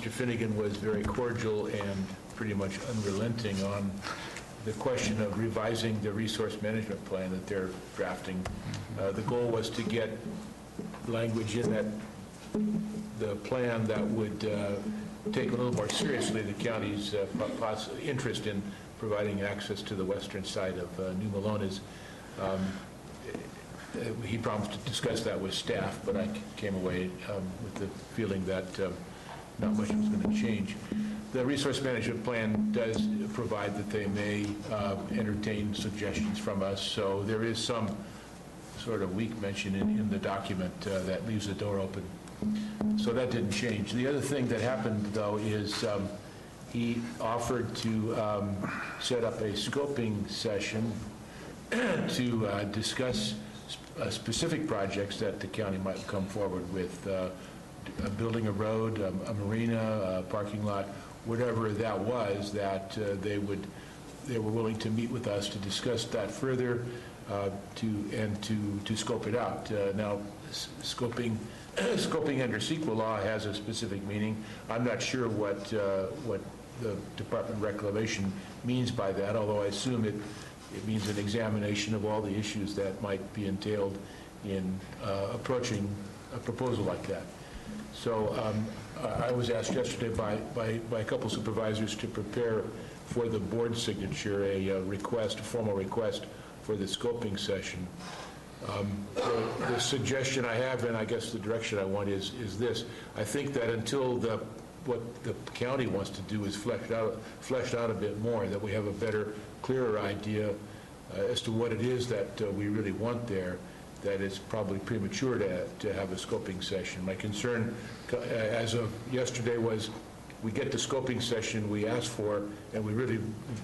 Mr. Finnegan was very cordial and pretty much unrelenting on the question of revising the resource management plan that they're drafting. The goal was to get language in the plan that would take a little more seriously the county's interest in providing access to the western side of New Melones. He promised to discuss that with staff, but I came away with the feeling that not much was going to change. The resource management plan does provide that they may entertain suggestions from us, so there is some sort of weak mention in the document that leaves the door open. So that didn't change. The other thing that happened, though, is he offered to set up a scoping session to discuss specific projects that the county might come forward with, building a road, a marina, a parking lot, whatever that was, that they were willing to meet with us to discuss that further, to scope it out. Now, scoping under CEQA law has a specific meaning. I'm not sure what the Department of Reclamation means by that, although I assume it means an examination of all the issues that might be entailed in approaching a proposal like that. So I was asked yesterday by a couple supervisors to prepare for the board signature a formal request for the scoping session. The suggestion I have, and I guess the direction I want is this. I think that until what the county wants to do is fleshed out a bit more, that we have a better, clearer idea as to what it is that we really want there, that it's probably premature to have a scoping session. My concern as of yesterday was we get the scoping session we asked for and we really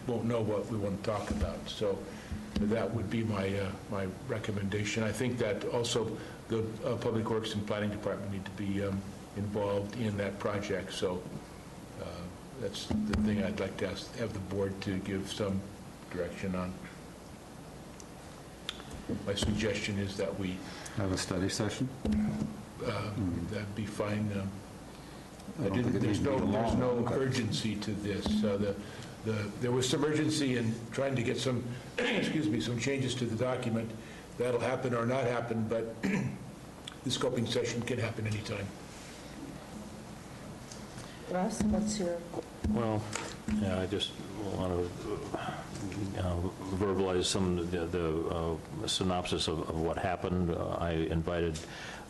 won't know what we want to talk about. So that would be my recommendation. I think that also the Public Works and Planning Department need to be involved in that project. So that's the thing I'd like to have the board to give some direction on. My suggestion is that we have a study session. That'd be fine. There's no urgency to this. There was some urgency in trying to get some, some changes to the document. That'll happen or not happen, but the scoping session can happen anytime. Russ, what's your? Well, yeah, I just want to verbalize some of the synopsis of what happened. I invited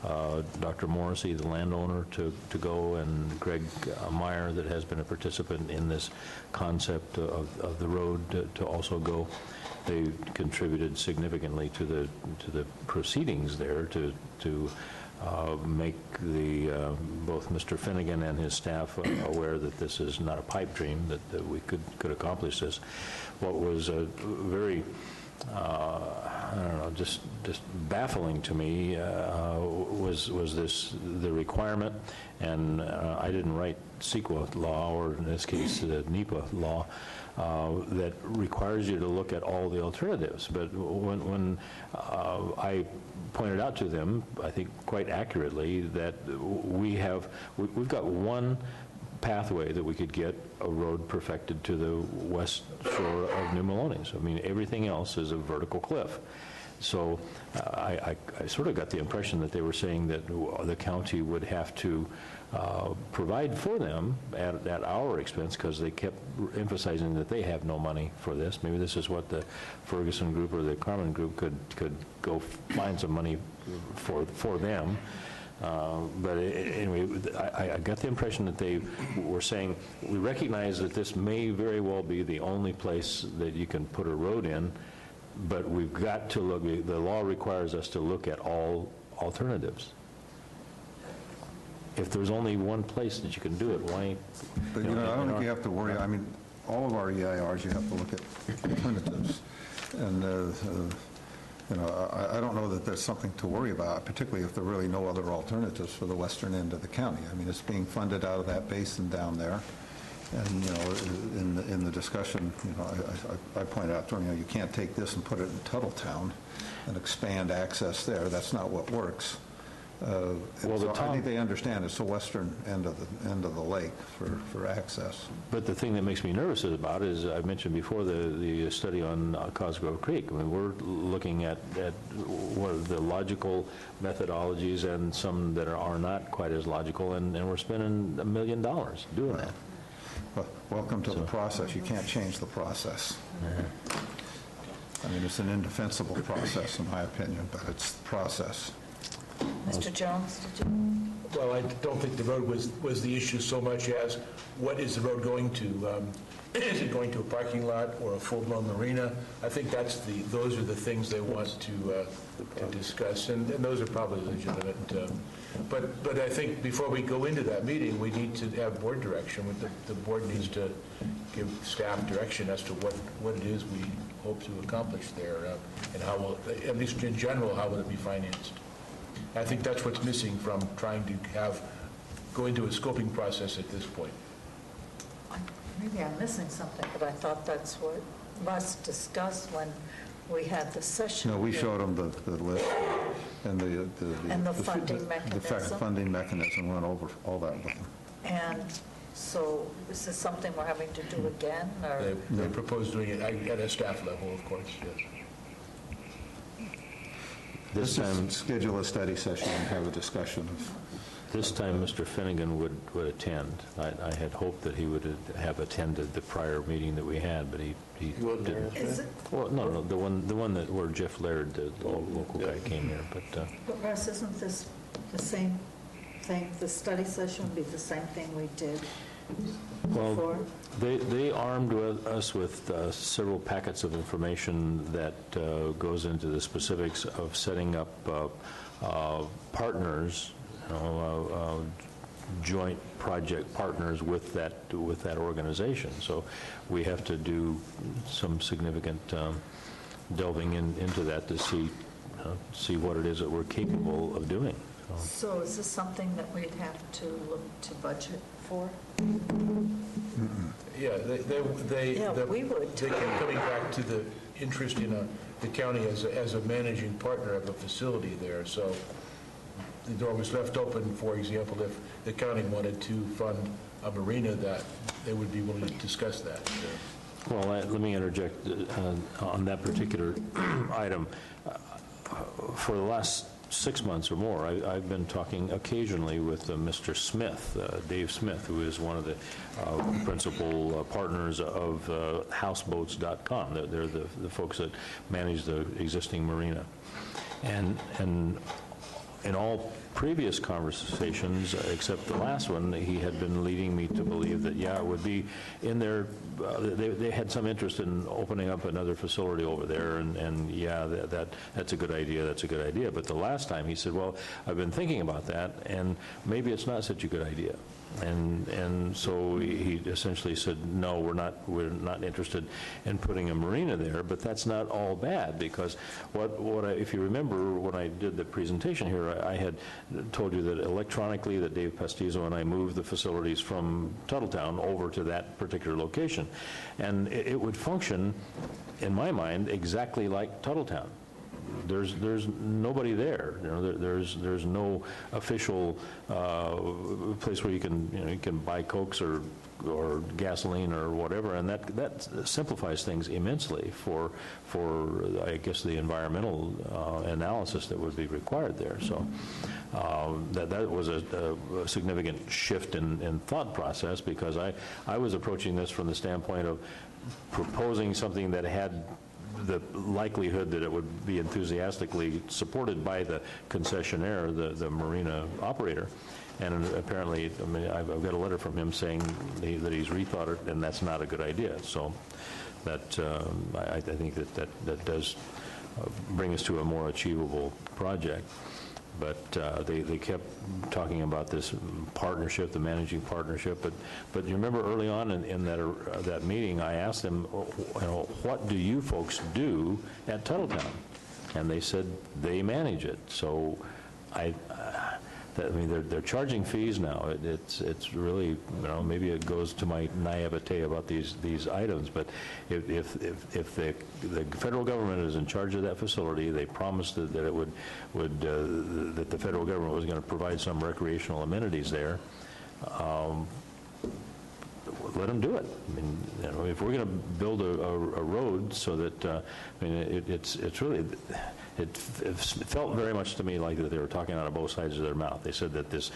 Dr. Morrissey, the landowner, to go, and Greg Meyer, that has been a participant in this concept of the road, to also go. They contributed significantly to the proceedings there to make both Mr. Finnegan and his staff aware that this is not a pipe dream, that we could accomplish this. What was very I don't know, just baffling to me was the requirement, and I didn't write CEQA law, or in this case NEPA law, that requires you to look at all the alternatives. But when I pointed out to them, I think quite accurately, that we've got one pathway that we could get a road perfected to the west shore of New Melones. I mean, everything else is a vertical cliff. So I sort of got the impression that they were saying that the county would have to provide for them at our expense, because they kept emphasizing that they have no money for this. Maybe this is what the Ferguson group or the Carmen group could go find some money for them. But anyway, I got the impression that they were saying, we recognize that this may very well be the only place that you can put a road in, but we've got to look, the law requires us to look at all alternatives. If there's only one place that you can do it, why? But I don't think you have to worry. I mean, all of our EIRs, you have to look at alternatives. And I don't know that there's something to worry about, particularly if there are really no other alternatives for the western end of the county. I mean, it's being funded out of that basin down there. And, in the discussion, I pointed out to them, you can't take this and put it in Tuttletown and expand access there. That's not what works. Well, the Tom- I think they understand it's the western end of the lake for access. But the thing that makes me nervous about is, I mentioned before, the study on Cosgrove Creek. I mean, we're looking at what are the logical methodologies and some that are not quite as logical, and we're spending $1 million doing that. Well, welcome to the process. You can't change the process. I mean, it's an indefensible process, in my opinion, but it's the process. Mr. Jones, did you? Well, I don't think the road was the issue so much as what is the road going to? Is it going to a parking lot or a full-blown marina? I think those are the things they want to discuss, and those are probably legitimate. But I think before we go into that meeting, we need to have board direction. The board needs to give staff direction as to what it is we hope to accomplish there, and how will, at least in general, how will it be financed? I think that's what's missing from trying to go into a scoping process at this point. Maybe I'm missing something, but I thought that's what Russ discussed when we had the session. No, we showed them the list and And the funding mechanism. funding mechanism, went over all that with them. And so is this something we're having to do again, or? They propose doing it at a staff level, of course, yes. This time, Schedule a study session and have a discussion of. This time, Mr. Finnegan would attend. I had hoped that he would have attended the prior meeting that we had, but he didn't. Is it, Well, no, the one that where Jeff Laird, the local guy, came here, but but Russ, isn't this the same thing, the study session would be the same thing we did before? well, they armed us with several packets of information that goes into the specifics of setting up partners, joint project partners with that organization. So we have to do some significant delving into that to see what it is that we're capable of doing. So is this something that we'd have to look to budget for? Yeah, We would. They kept coming back to the interest in the county as a managing partner of a facility there. So the door was left open, for example, if the county wanted to fund a marina, that they would be willing to discuss that. Well, let me interject on that particular item. For the last 6 months or more, I've been talking occasionally with Mr. Smith, Dave Smith, who is one of the principal partners of houseboats.com. They're the folks that manage the existing marina. And in all previous conversations, except the last one, he had been leading me to believe that, yeah, it would be in their, they had some interest in opening up another facility over there, and yeah, that's a good idea, But the last time he said, well, I've been thinking about that, and maybe it's not such a good idea. And so he essentially said, no, we're not interested in putting a marina there, but that's not all bad, because if you remember when I did the presentation here, I had told you that electronically that Dave Pastizo and I moved the facilities from Tuttletown over to that particular location, and it would function, in my mind, exactly like Tuttletown. There's nobody there. There's no official place where you can buy Cokes or gasoline or whatever, and that simplifies things immensely for I guess the environmental analysis that would be required there. So that was a significant shift in thought process, because I was approaching this from the standpoint of proposing something that had the likelihood that it would be enthusiastically supported by the concessionaire, the marina operator. And apparently, I mean, I've got a letter from him saying that he's rethought it, and that's not a good idea. So that I think that does bring us to a more achievable project. But they kept talking about this partnership, the managing partnership. But you remember early on in that meeting, I asked them, what do you folks do at Tuttletown? And they said they manage it. So I mean, they're charging fees now. It's really, you know, maybe it goes to my naivete about these items, but if the federal government is in charge of that facility, they promised that it would that the federal government was going to provide some recreational amenities there. Let them do it. I mean, you know, if we're going to build a road so that, I mean, it's really, it felt very much to me like that they were talking out of both sides of their mouth. They said that this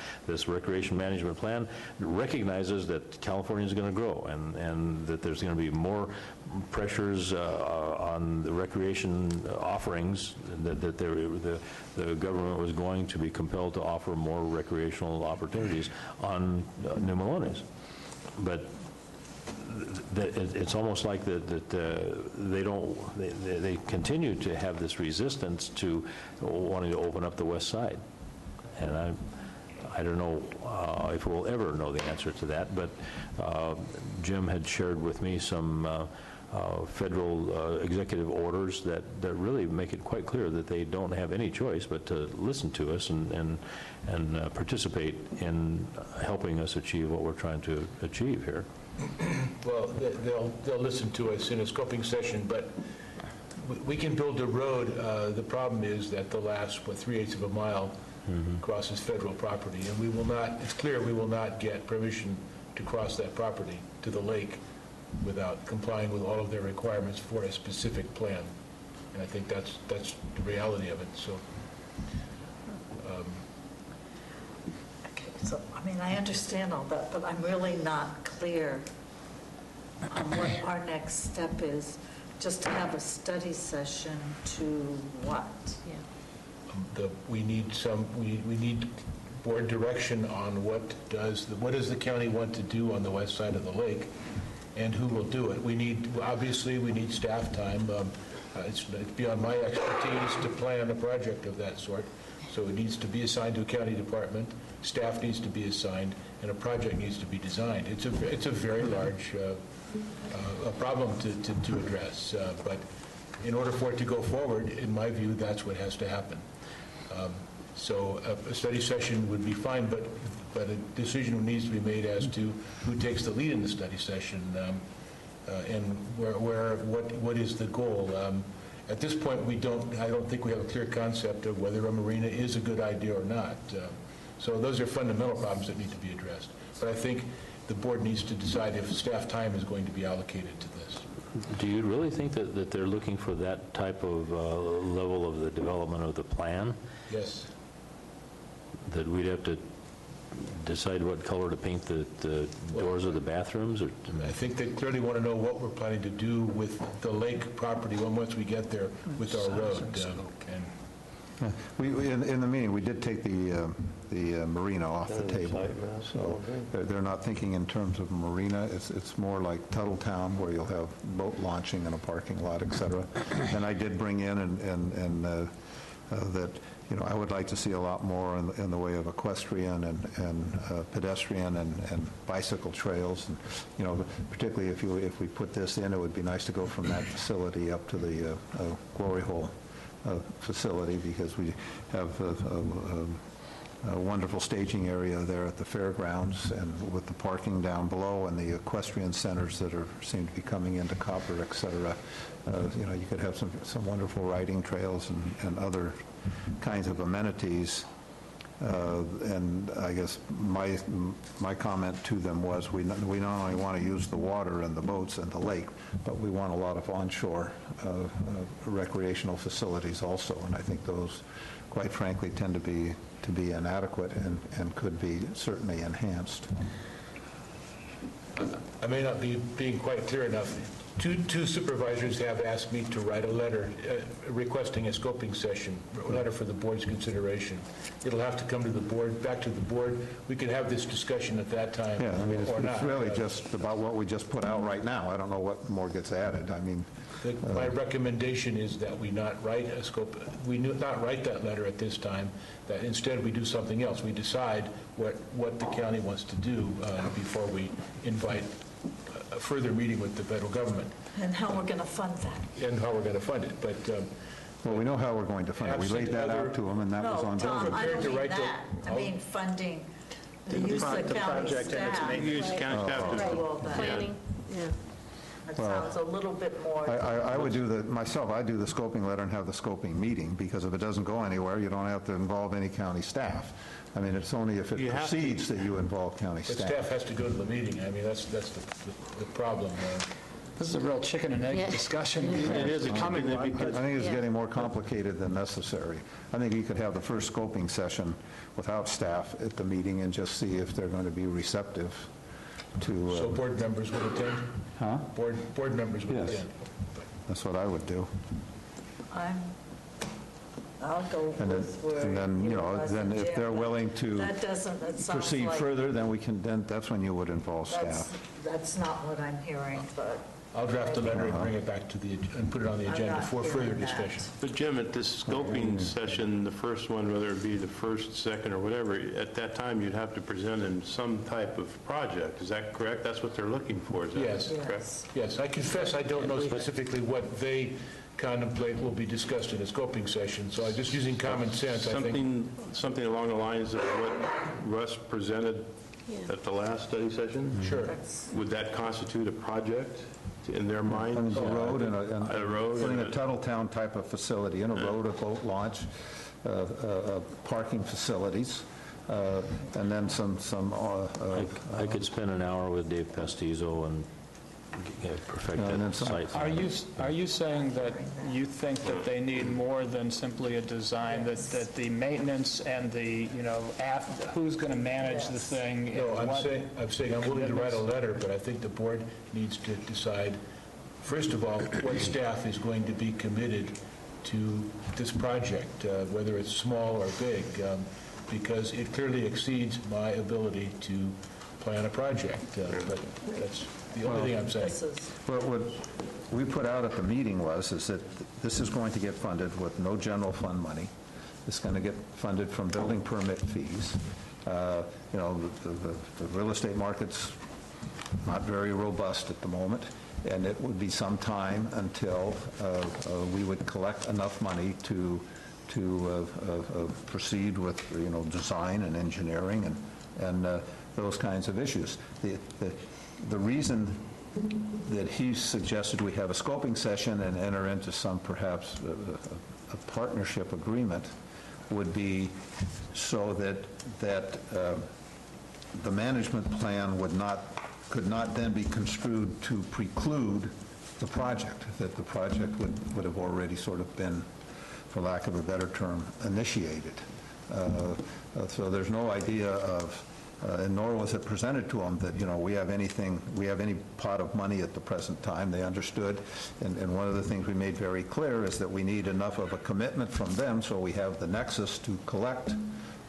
recreation management plan recognizes that California is going to grow and that there's going to be more pressures on the recreation offerings, that the government was going to be compelled to offer more recreational opportunities on New Melones. But it's almost like they continue to have this resistance to wanting to open up the west side, and I don't know if we'll ever know the answer to that. But Jim had shared with me some federal executive orders that really make it quite clear that they don't have any choice but to listen to us and participate in helping us achieve what we're trying to achieve here. Well, they'll listen to us in a scoping session, but we can build a road. The problem is that the last, 3/8 of a mile crosses federal property, and we will not, it's clear we will not get permission to cross that property to the lake without complying with all of their requirements for a specific plan. And I think that's the reality of it, so. Okay, so, I mean, I understand all that, but I'm really not clear on what our next step is, just to have a study session to what? We need board direction on what does the county want to do on the west side of the lake, and who will do it. Obviously, we need staff time. It's beyond my expertise to plan a project of that sort, so it needs to be assigned to a county department, staff needs to be assigned, and a project needs to be designed. It's a very large a problem to address, but in order for it to go forward, in my view, that's what has to happen. So a study session would be fine, but a decision needs to be made as to who takes the lead in the study session, and what is the goal. At this point, I don't think we have a clear concept of whether a marina is a good idea or not. So those are fundamental problems that need to be addressed. But I think the board needs to decide if staff time is going to be allocated to this. Do you really think that they're looking for that type of level of the development of the plan? Yes. That we'd have to decide what color to paint the doors of the bathrooms? Or I think they clearly want to know what we're planning to do with the lake property once we get there with our road. In the meeting, we did take the marina off the table. So they're not thinking in terms of marina. It's more like Tuttletown, where you'll have boat launching and a parking lot, et cetera. And I did bring in that, you know, I would like to see a lot more in the way of equestrian and pedestrian and bicycle trails. And, you know, particularly if we put this in, it would be nice to go from that facility up to the Glory Hole facility, because we have a wonderful staging area there at the fairgrounds, and with the parking down below and the equestrian centers that seem to be coming into Copper, et cetera. You know, you could have some wonderful riding trails and other kinds of amenities. And I guess my comment to them was we not only want to use the water and the boats and the lake, but we want a lot of onshore recreational facilities also. And I think those, quite frankly, tend to be inadequate and could be certainly enhanced. I may not be being quite clear enough. Two supervisors have asked me to write a letter requesting a scoping session, a letter for the board's consideration. It'll have to come to the board, back to the board. We can have this discussion at that time, Yeah, I mean, or not. it's really just about what we just put out right now. I don't know what more gets added. I mean, my recommendation is that we not write not write that letter at this time, that instead we do something else. We decide what the county wants to do before we invite a further meeting with the federal government. And how we're going to fund that. And how we're going to fund it. But Well, we know how we're going to fund it. We laid that out to them, and that was No, on Tom, building. I don't To mean write the- that. I mean funding the The use pro- of the county project and its staff. maintenance. Use county staff to to- do all that. Planning, yeah. It sounds a little bit more. I would do I'd do the scoping letter and have the scoping meeting, because if it doesn't go anywhere, you don't have to involve any county staff. I mean, it's only if it You have to- proceeds that you involve county But staff. staff has to go to the meeting. I mean, that's the problem. This is a real chicken and egg Yeah. discussion. It is a Coming chicken and egg one, because- I think it's Yeah. getting more complicated than necessary. I think you could have the first scoping session without staff at the meeting and just see if they're going to be receptive to, So board members would attend? huh? Board members would Yes. attend. That's what I would do. I'll go And then- with where and then, you know, was then and if Jim, they're but willing to that doesn't, that sounds proceed like, further, then that's when you would involve staff. that's not what I'm hearing, but. I'll draft a letter and bring it back and put it on the I'm agenda not for further hearing that. discussion. But Jim, at this scoping session, the first one, whether it be the first, second, or whatever, at that time, you'd have to present in some type of project. Is that correct? That's what they're looking for, is that Yes. correct? Yes. Yes, I confess I don't know specifically what they contemplate will be discussed in a scoping session, so I'm just using common sense, I think. Something along the lines of what Russ presented at the last study session? Sure. Would that constitute a project in their I mean, minds? a road and A road putting and a Tuttletown type of facility in a road, a boat launch, parking facilities, and then some I could spend an hour with Dave Pestizo and perfect and then that some- site. Are you saying that you think that they need more than simply a design, that the maintenance and the, who's going to manage the thing? No, and what- I'm saying I'm willing to write a letter, but I think the board needs to decide, first of all, what staff is going to be committed to this project, whether it's small or big, because it clearly exceeds my ability to plan a project. But that's the only thing I'm saying. This is, What we put out at the meeting is that this is going to get funded with no general fund money. It's going to get funded from building permit fees. The real estate market's not very robust at the moment, and it would be some time until we would collect enough money to proceed with, design and engineering and those kinds of issues. The reason that he suggested we have a scoping session and enter into some perhaps a partnership agreement would be so that the management plan could not then be construed to preclude the project, that the project would have already sort of been, for lack of a better term, initiated. So there's no idea of, and nor was it presented to them that, we have any pot of money at the present time. They understood, and one of the things we made very clear is that we need enough of a commitment from them so we have the nexus to collect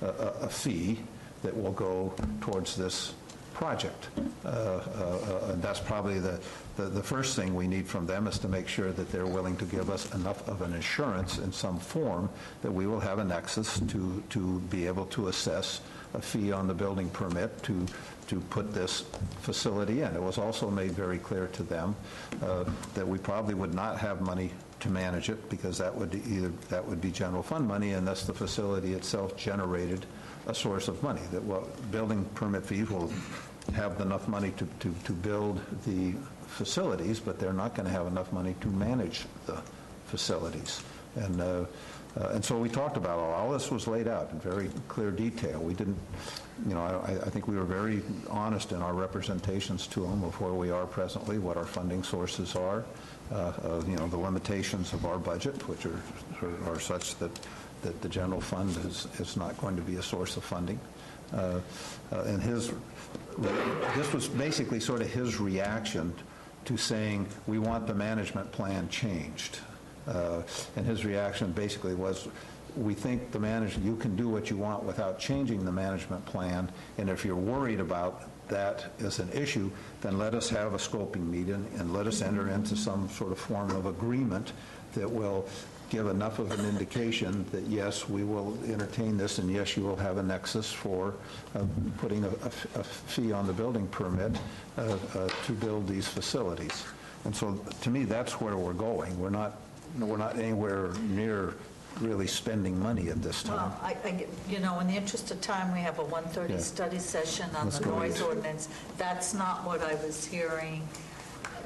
a fee that will go towards this project. And that's probably the first thing we need from them, is to make sure that they're willing to give us enough of an assurance in some form that we will have a nexus to be able to assess a fee on the building permit to put this facility in. It was also made very clear to them that we probably would not have money to manage it, because that would be general fund money, unless the facility itself generated a source of money. That building permit fees will have enough money to build the facilities, but they're not going to have enough money to manage the facilities. And so we talked about all this was laid out in very clear detail. We didn't, I think we were very honest in our representations to them of where we are presently, what our funding sources are, the limitations of our budget, which are such that the general fund is not going to be a source of funding. And this was basically sort of his reaction to saying, we want the management plan changed. And his reaction basically was, we think you can do what you want without changing the management plan, and if you're worried about that as an issue, then let us have a scoping meeting and let us enter into some sort of form of agreement that will give enough of an indication that, yes, we will entertain this, and yes, you will have a nexus for putting a fee on the building permit to build these facilities. And so, to me, that's where we're going. We're not we're not anywhere near really spending money at this time. Well, in the interest of time, we have a 1:30 Yeah. study session on Let's the go noise ahead. ordinance. That's not what I was hearing.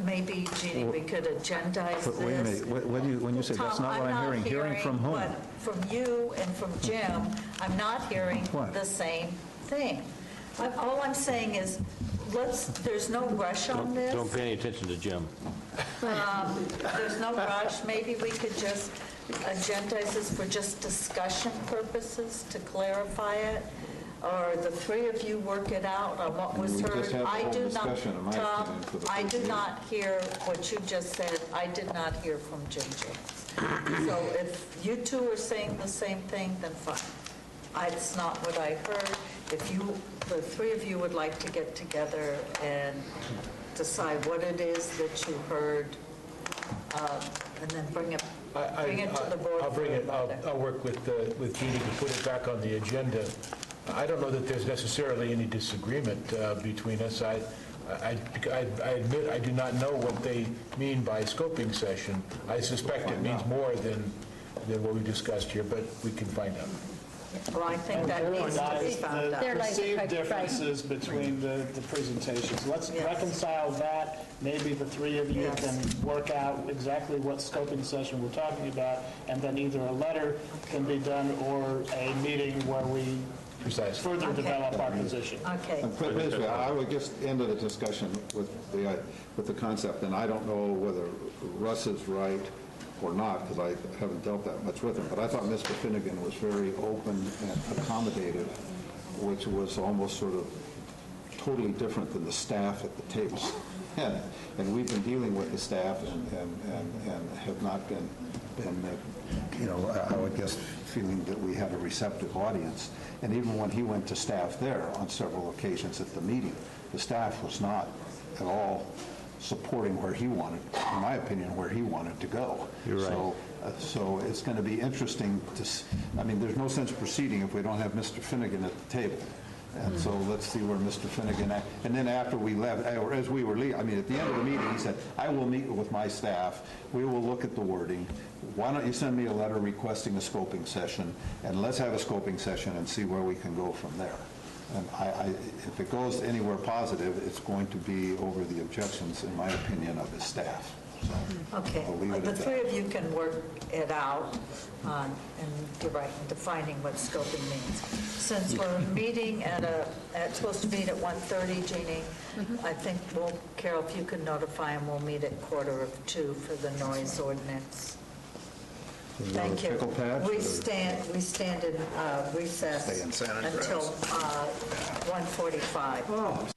Maybe, Jeannie, we could agendize this. But wait a minute, what do you, when you say that's Tom, not what I'm hearing from whom? From you and from Jim, I'm not hearing What? the same thing. All I'm saying is, there's no rush on this. Don't pay any attention to Jim. There's no rush. Maybe we could just agendize this for just discussion purposes to clarify it, or the three of you work it out on what was We just heard. had the I whole do not, discussion, in my Tom, opinion, for the I first did meeting. not hear what you just said. I did not hear from Jim James. So if you two are saying the same thing, then fine. It's not what I heard. If the three of you would like to get together and decide what it is that you heard, and then bring it to the board. I'll bring it, for a vote. I'll work with Jeannie to put it back on the agenda. I don't know that there's necessarily any disagreement between us. I admit I do not know what they mean by scoping session. I suspect it means more than what we discussed here, but we can find out. Well, I think that needs to be found out. The perceived Right. differences between the presentations. Let's Yes. reconcile that. Maybe the three of you Yes. can work out exactly what scoping session we're talking about, and then either a letter can be done or a meeting where we Precisely. further Okay. develop our position. Okay. And put it this way, I would just end the discussion with the concept, and I don't know whether Russ is right or not, because I haven't dealt that much with him, but I thought Mr. Finnegan was very open and accommodative, which was almost sort of totally different than the staff at the table. And we've been dealing with the staff and have not been, I would guess, feeling that we had a receptive audience. And even when he went to staff there on several occasions at the meeting, the staff was not at all supporting where he wanted, in my opinion, where he wanted to go. You're right. So it's going to be interesting there's no sense proceeding if we don't have Mr. Finnegan at the table. And so let's see where Mr. Finnegan, and then after we left, or as we were leaving, at the end of the meeting, he said, I will meet with my staff, we will look at the wording, why don't you send me a letter requesting a scoping session, and let's have a scoping session and see where we can go from there. And if it goes anywhere positive, it's going to be over the objections, in my opinion, of his staff. So Okay. I'll leave it The at three that. of you can work it out, and you're right, defining what scoping means. Since we're meeting supposed to meet at 1:30, Jeannie, I think Carol, if you can notify him, we'll meet at 1:45 for the noise ordinance. Is there a Thank you. pickle patch, We or- stand in recess Stay in Santa Cruz. until 1:45.